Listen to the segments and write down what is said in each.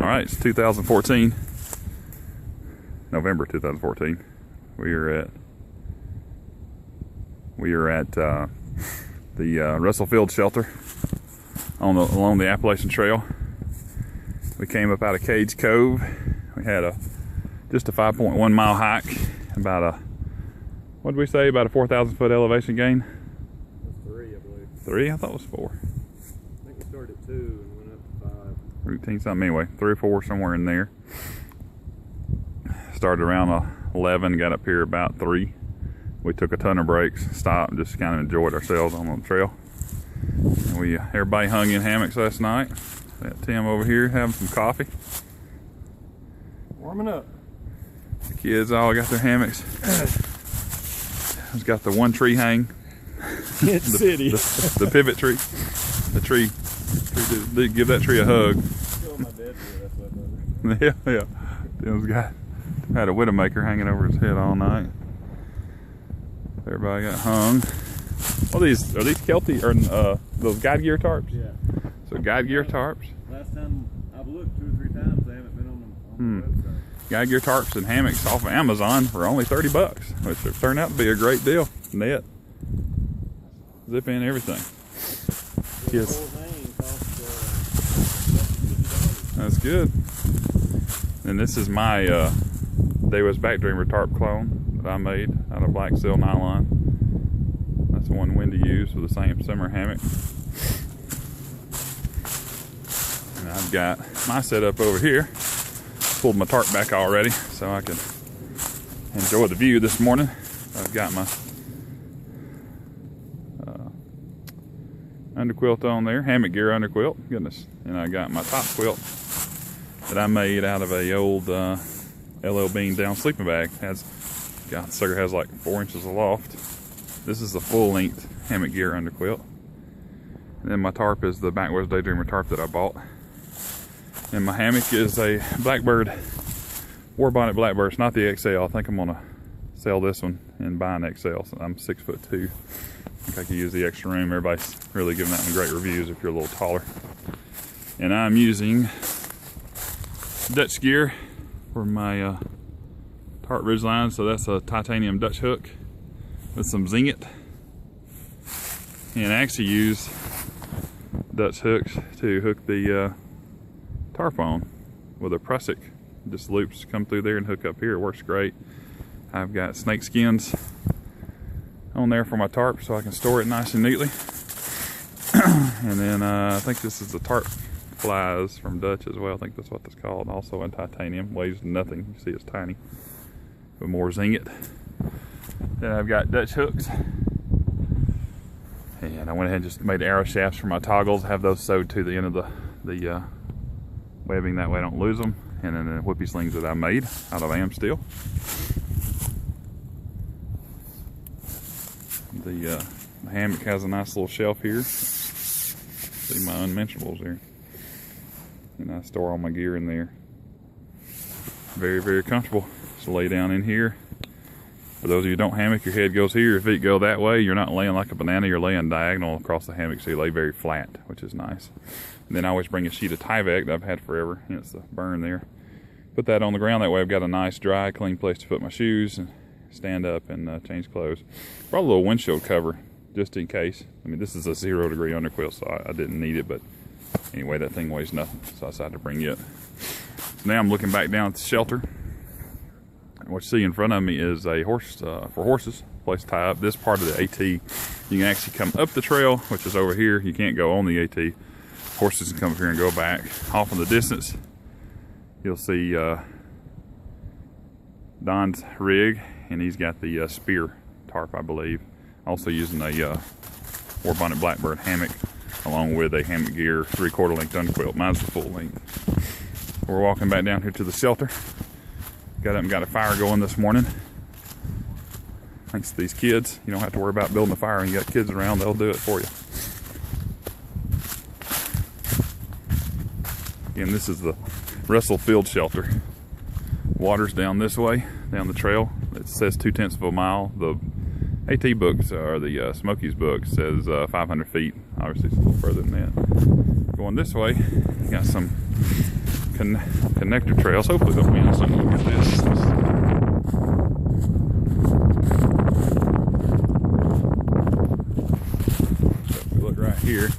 All right, it's 2014, November 2014. We are at the Russell Field Shelter along the Appalachian Trail. We came up out of Cage Cove. We had just a 5.1 mile hike, about what did we say, about a 4,000 foot elevation gain? That's 3, I believe. 3? I thought it was 4. I think we started at 2 and went up to 5. Routine something, anyway, 3 or 4, somewhere in there. Started around 11, got up here about 3. We took a ton of breaks, stopped, just kind of enjoyed ourselves on the trail. And everybody hung in hammocks last night. Got Tim over here having some coffee. Warming up. The kids all got their hammocks. It's got the one tree hang. The pivot tree. The tree. Give that tree a hug. Still my bed here, that's what Yeah. Tim's had a Widowmaker hanging over his head all night. Everybody got hung. Well, are these Kelty or those guide gear tarps? Yeah. So guide gear tarps. Last time I've looked 2 or 3 times, they haven't been on the website. Guide gear tarps and hammocks off of Amazon for only $30, which have turned out to be a great deal. Net, zip in everything. Yes, that's good. And this is my Davis Backdreamer tarp clone that I made out of black seal nylon. That's the one Wendy used for the same summer hammock. And I've got my setup over here. Pulled my tarp back already so I can enjoy the view this morning. I've got my underquilt on there, hammock gear underquilt, goodness. And I got my top quilt that I made out of a old LL Bean down sleeping bag. The sucker has like 4 inches of loft. This is the full length hammock gear underquilt. And then my tarp is the Backwoods Daydreamer tarp that I bought. And my hammock is a Blackbird, War Bonnet Blackbird. It's not the XL. I think I'm gonna sell this one and buy an XL. So I'm 6'2". I think I could use the extra room. Everybody's really giving that one great reviews if you're a little taller. And I'm using Dutch gear for my tarp ridge line. So that's a titanium Dutch hook with some Zing-It. And I actually use Dutch hooks to hook the tarp on with a Prusik. Just loops come through there and hook up here. It works great. I've got snake skins on there for my tarp so I can store it nice and neatly. And then I think this is the tarp flies from Dutch as well. I think that's what that's called. Also in titanium. Weighs nothing. You see it's tiny. But more Zing-It. Then I've got Dutch hooks. And I went ahead and just made arrow shafts for my toggles. Have those sewed to the end of the webbing, that way I don't lose them. And then the whippy slings that I made out of Amsteel. The hammock has a nice little shelf here. See my unmentionables here. And I store all my gear in there. Very, very comfortable. Just lay down in here. For those of you who don't hammock, your head goes here, your feet go that way. You're not laying like a banana, you're laying diagonal across the hammock, so you lay very flat, which is nice. And then I always bring a sheet of Tyvek that I've had forever, and it's the burn there. Put that on the ground, that way I've got a nice, dry, clean place to put my shoes and stand up and change clothes. Brought a little windshield cover, just in case. I mean, this is a 0 degree underquilt, so I didn't need it, but anyway, that thing weighs nothing, so I decided to bring it. Now I'm looking back down at the shelter. What you see in front of me is a horse, for horses, place to tie up. This part of the AT, you can actually come up the trail, which is over here. You can't go on the AT. Horses can come up here and go back. Off in the distance, you'll see Don's rig, and he's got the Spear tarp, I believe. Also using a War Bonnet Blackbird hammock, along with a hammock gear 3/4 length underquilt. Mine's the full length. We're walking back down here to the shelter. Got up and got a fire going this morning. Thanks to these kids. You don't have to worry about building a fire when you got kids around. They'll do it for you. Again, this is the Russell Field Shelter. Water's down this way, down the trail. It says 2/10 of a mile. The AT books, or the Smokies book, says 500 feet. Obviously it's a little further than that. Going this way, got some connector trails. Hopefully they'll win. So look at this. So if we look right here,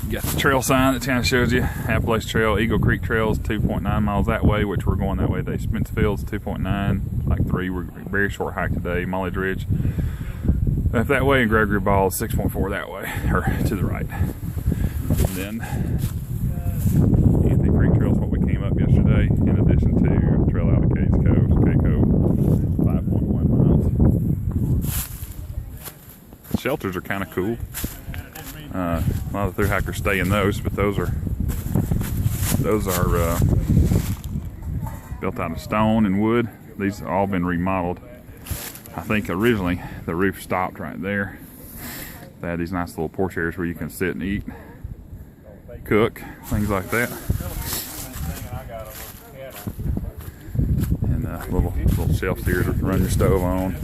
you got the trail sign that kind of shows you Half Place Trail, Eagle Creek Trails, 2.9 miles that way, which we're going that way today. Spence Fields, 2.9, like 3. We're very short hike today. Molly's Ridge, left that way, and Gregory Ball, 6.4 that way, or to the right. And then Anthony Creek Trail is what we came up yesterday, in addition to trail out of Case Cove, 5.1 miles. The shelters are kind of cool. A lot of thru hikers stay in those, but those are built out of stone and wood. These have all been remodeled. I think originally the roof stopped right there. They had these nice little porch areas where you can sit and eat, cook, things like that. And little shelves here to run your stove on.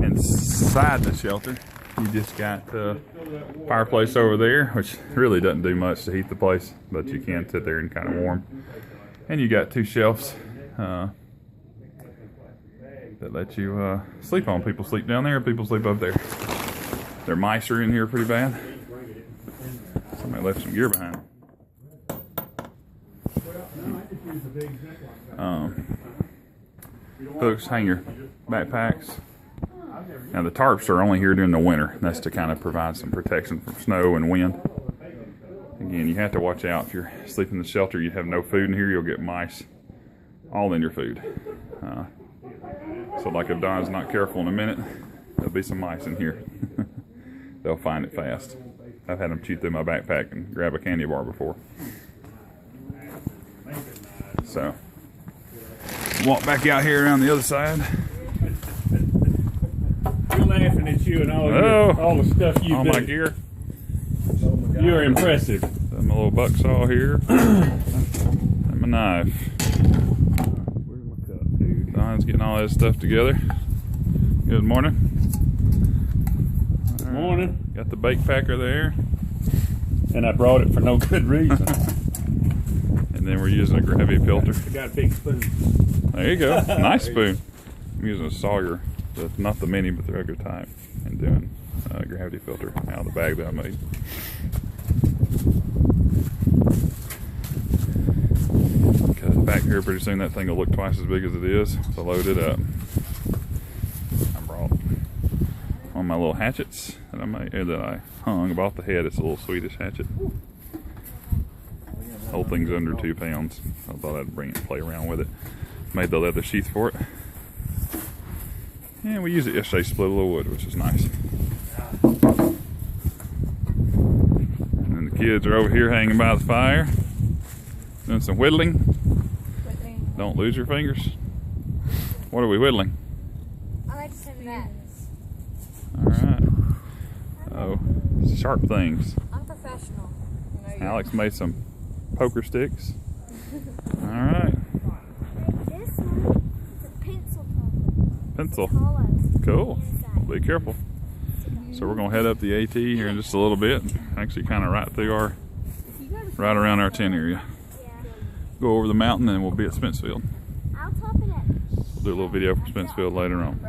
Inside the shelter, you just got the fireplace over there, which really doesn't do much to heat the place, but you can sit there and kind of warm. And you got 2 shelves that let you sleep on. People sleep down there, people sleep up there. Their mice are in here pretty bad. Somebody left some gear behind. Folks, hang your backpacks. Now the tarps are only here during the winter. That's to kind of provide some protection from snow and wind. Again, you have to watch out. If you're sleeping in the shelter, you have no food in here, you'll get mice all in your food. So like if Don's not careful in a minute, there'll be some mice in here. They'll find it fast. I've had them chew through my backpack and grab a candy bar before. So, walk back out here around the other side. We're laughing at you and all the stuff you do. All my gear. Oh my God. You're impressive. Got my little buck saw here. And my knife. Where's my cup, dude? Don's getting all that stuff together. Good morning. Morning. Got the bake packer there. And I brought it for no good reason. And then we're using a gravity filter. I got a big spoon. There you go. Nice spoon. I'm using a Sawyer, not the mini, but the regular type, and doing a gravity filter out of the bag that I made. Cut it back here pretty soon. That thing will look twice as big as it is. So load it up. I brought one of my little hatchets that I made, that I hung about the head. It's a little Swedish hatchet. Whole thing's under 2 pounds. I thought I'd bring it and play around with it. Made the leather sheath for it. And we used it yesterday, split a little wood, which is nice. And then the kids are over here hanging by the fire, doing some whittling. Don't lose your fingers. What are we whittling? I like to say that. Alright. Oh, sharp things. I'm professional. Alex made some poker sticks. Alright. This one is a pencil poker. Pencil. Hollow. Cool. Well, be careful. So we're going to head up the AT here in just a little bit. Actually kind of right around our tent area. Yeah. Go over the mountain and we'll be at Spencefield. I'll top it up. We'll do a little video from Spencefield later on.